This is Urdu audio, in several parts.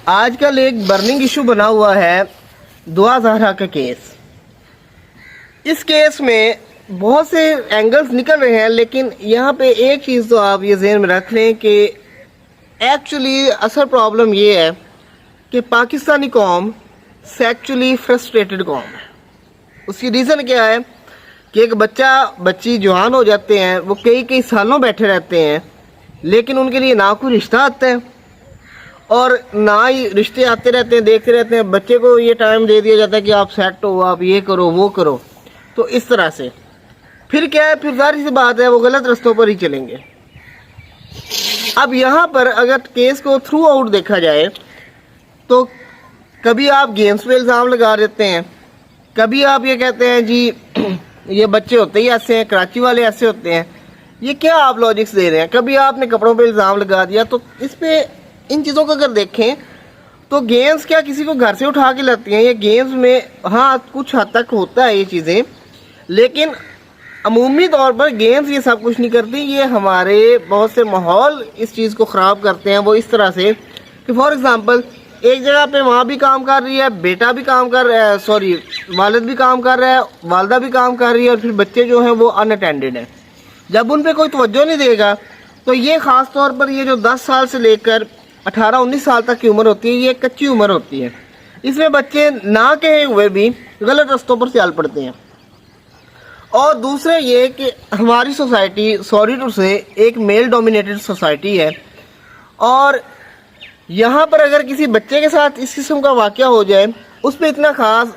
آج کل ایک برننگ ایشو بنا ہوا ہے دعا زہرا کا کیس. اس کیس میں بہت سے اینگلز نکل رہے ہیں، لیکن یہاں پہ ایک چیز تو آپ یہ ذہن میں رکھ لیں کہ ایکچولی اصل پرابلم یہ ہے کہ پاکستانی قوم سیکچولی فرسٹریٹڈ قوم ہے. اس کی ریزن کیا ہے کہ ایک بچی جوان ہو جاتے ہیں، وہ کئی سالوں بیٹھے رہتے ہیں، لیکن ان کے لیے نہ کوئی رشتہ آتا ہے اور نہ ہی رشتے آتے رہتے ہیں، دیکھتے رہتے ہیں. بچے کو یہ ٹائم دے دیا جاتا ہے کہ آپ سیٹ ہو، آپ یہ کرو وہ کرو. تو اس طرح سے پھر کیا ہے، پھر ظاہر سی بات ہے وہ غلط رستوں پر ہی چلیں گے. اب یہاں پر اگر کیس کو تھرو آؤٹ دیکھا جائے تو کبھی آپ گیمز پہ الزام لگا دیتے ہیں، کبھی آپ یہ کہتے ہیں جی یہ بچے ہوتے ہی ایسے ہیں، کراچی والے ایسے ہوتے ہیں. یہ کیا آپ لاجکس دے رہے ہیں؟ کبھی آپ نے کپڑوں پہ الزام لگا دیا. تو اس پہ ان چیزوں کو اگر دیکھیں تو گیمز کیا کسی کو گھر سے اٹھا کے لاتی ہیں؟ یہ گیمز میں ہاں کچھ حد تک ہوتا ہے یہ چیزیں، لیکن عمومی طور پر گیمز یہ سب کچھ نہیں کرتی. یہ ہمارے بہت سے ماحول اس چیز کو خراب کرتے ہیں. وہ اس طرح سے کہ فار ایگزامپل ایک جگہ پہ ماں بھی کام کر رہی ہے، بیٹا بھی کام کر رہا ہے، والد بھی کام کر رہا ہے، والدہ بھی کام کر رہی ہے، اور پھر بچے جو ہیں وہ ان اٹینڈڈ ہیں. جب ان پہ کوئی توجہ نہیں دے گا تو یہ خاص طور پر یہ جو 10 سال سے لے کر 18-19 سال تک کی عمر ہوتی ہے، یہ کچی عمر ہوتی ہے. اس میں بچے نہ کہے ہوئے بھی غلط رستوں پر چل پڑتے ہیں. اور دوسرے یہ کہ ہماری سوسائٹی سوری ٹو سے ایک میل ڈومینیٹڈ سوسائٹی ہے، اور یہاں پر اگر کسی بچے کے ساتھ اس قسم کا واقعہ ہو جائے اس پہ اتنا خاص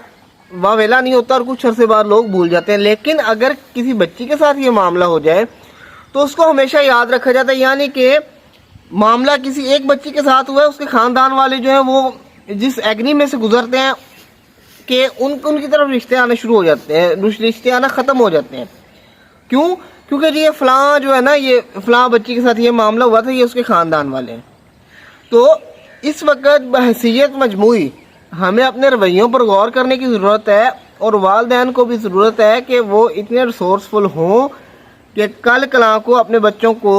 واویلا نہیں ہوتا اور کچھ عرصے بعد لوگ بھول جاتے ہیں. لیکن اگر کسی بچی کے ساتھ یہ معاملہ ہو جائے تو اس کو ہمیشہ یاد رکھا جاتا ہے، یعنی کہ معاملہ کسی ایک بچی کے ساتھ ہوا ہے، اس کے خاندان والے جو ہیں وہ جس ایگنی میں سے گزرتے ہیں کہ ان کی طرف رشتے آنے شروع ہو جاتے ہیں، رشتے آنا ختم ہو جاتے ہیں. کیوں؟ کیونکہ جی یہ فلاں جو ہے نا، یہ فلاں بچی کے ساتھ یہ معاملہ ہوا تھا، یہ اس کے خاندان والے ہیں. تو اس وقت بحیثیت مجموعی ہمیں اپنے رویوں پر غور کرنے کی ضرورت ہے، اور والدین کو بھی ضرورت ہے کہ وہ اتنے ریسورسفل ہوں کہ کل کلاں کو اپنے بچوں کو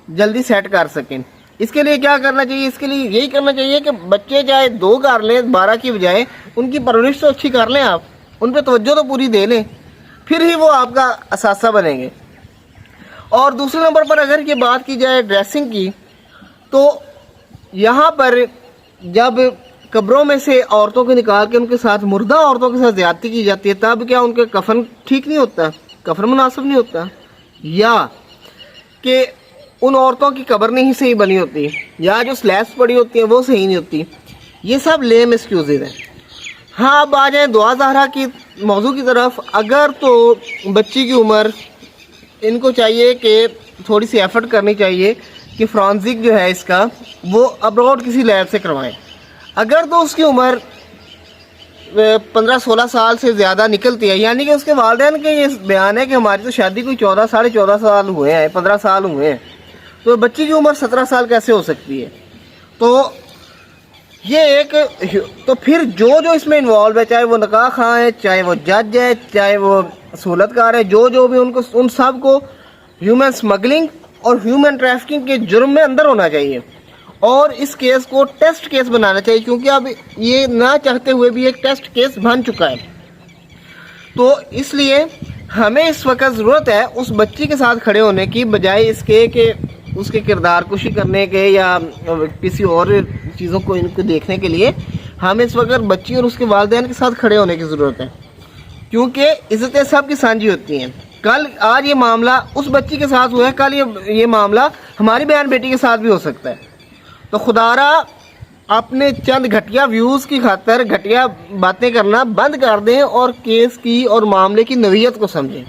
جلدی سیٹ کر سکیں. اس کے لیے کیا کرنا چاہیے؟ اس کے لیے یہی کرنا چاہیے کہ بچے چاہے 2 کر لیں 12 کی بجائے، ان کی پرورش تو اچھی کر لیں، آپ ان پہ توجہ تو پوری دے لیں، پھر ہی وہ آپ کا اثاثہ بنیں گے. اور دوسرے نمبر پر اگر یہ بات کی جائے ڈریسنگ کی، تو یہاں پر جب قبروں میں سے عورتوں کو نکال کے ان کے ساتھ مردہ عورتوں کے ساتھ زیادتی کی جاتی ہے، تب کیا ان کے کفن ٹھیک نہیں ہوتا؟ کفن مناسب نہیں ہوتا؟ یا کہ ان عورتوں کی قبر نہیں صحیح بنی ہوتی، یا جو سلیبس پڑی ہوتی ہیں وہ صحیح نہیں ہوتی؟ یہ سب لیم ایکسکیوزز ہیں. ہاں اب آ جائیں دعا زہرا کی موضوع کی طرف. اگر تو بچی کی عمر، ان کو چاہیے کہ تھوڑی سی ایفرٹ کرنی چاہیے کہ فرانزک جو ہے اس کا وہ ابراڈ کسی لیب سے کروائیں. اگر تو اس کی عمر 15-16 سال سے زیادہ نکلتی ہے، یعنی کہ اس کے والدین کے یہ بیان ہے کہ ہماری تو شادی کوئی 14-14.5 سال ہوئے ہیں، 15 سال ہوئے ہیں، تو بچی کی عمر 17 سال کیسے ہو سکتی ہے؟ تو یہ ایک تو پھر جو اس میں انوالو ہے، چاہے وہ نکاح خواہ ہے، چاہے وہ جج ہے، چاہے وہ سہولت کار ہے، جو بھی ان سب کو ہیومن سمگلنگ اور ہیومن ٹریفکنگ کے جرم میں اندر ہونا چاہیے، اور اس کیس کو ٹیسٹ کیس بنانا چاہیے، کیونکہ اب یہ نہ چاہتے ہوئے بھی ایک ٹیسٹ کیس بن چکا ہے. تو اس لیے ہمیں اس وقت ضرورت ہے اس بچی کے ساتھ کھڑے ہونے کی، بجائے اس کے کہ اس کے کردار کشی کرنے کے یا کسی اور چیزوں کو ان کو دیکھنے کے لیے. ہمیں اس وقت بچی اور اس کے والدین کے ساتھ کھڑے ہونے کی ضرورت ہے، کیونکہ عزتیں سب کی سانجھی ہوتی ہیں. آج یہ معاملہ اس بچی کے ساتھ ہوا ہے، کل یہ معاملہ ہماری بہن بیٹی کے ساتھ بھی ہو سکتا ہے. تو خدا را اپنے چند گھٹیا ویوز کی خاطر گھٹیا باتیں کرنا بند کر دیں اور کیس کی اور معاملے کی نوعیت کو سمجھیں.